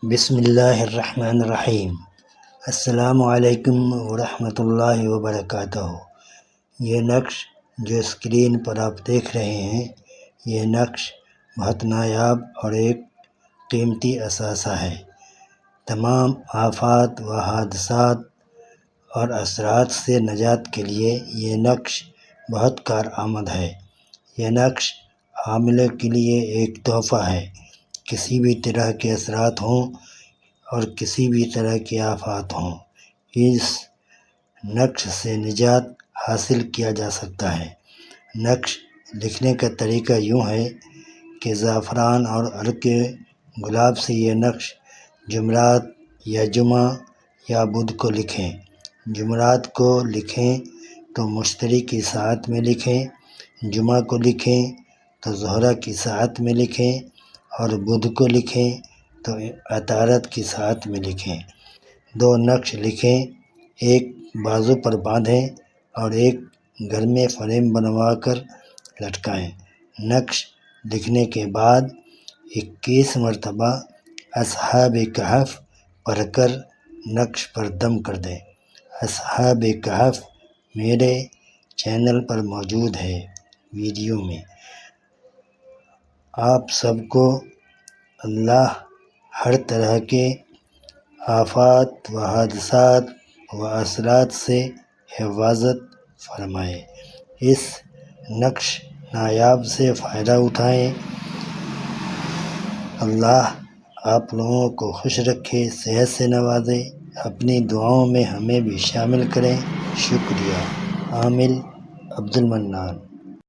بسم اللہ الرحمن الرحیم۔ السلام علیکم ورحمۃ اللہ وبرکاتہ۔ یہ نقش جو اسکرین پر آپ دیکھ رہے ہیں، یہ نقش بہت نایاب اور ایک قیمتی اثاثہ ہے۔ تمام آفات و حادثات اور اثرات سے نجات کے لیے یہ نقش بہت کارآمد ہے۔ یہ نقش حاملہ کے لیے ایک تحفہ ہے۔ کسی بھی طرح کے اثرات ہوں اور کسی بھی طرح کی آفات ہوں، اس نقش سے نجات حاصل کیا جا سکتا ہے۔ نقش لکھنے کا طریقہ یوں ہے کہ زعفران اور عرق گلاب سے یہ نقش جمعرات یا جمعہ یا بدھ کو لکھیں۔ جمعرات کو لکھیں تو مشتری کی ساعت میں لکھیں، جمعہ کو لکھیں تو ظہرہ کی ساعت میں لکھیں، اور بدھ کو لکھیں تو عطارد کی ساعت میں لکھیں۔ دو نقش لکھیں، ایک بازو پر باندھیں اور ایک گھر میں فریم بنوا کر لٹکائیں۔ نقش لکھنے کے بعد 21 مرتبہ اصحاب کہف پڑھ کر نقش پر دم کر دیں۔ اصحاب کہف میرے چینل پر موجود ہے ویڈیو میں۔ آپ سب کو اللہ ہر طرح کے آفات و حادثات و اثرات سے حفاظت فرمائے۔ اس نقش نایاب سے فائدہ اٹھائیں۔ اللہ آپ لوگوں کو خوش رکھے، صحت سے نوازے۔ اپنی دعاؤں میں ہمیں بھی شامل کریں۔ شکریہ۔ عامل عبد المنان۔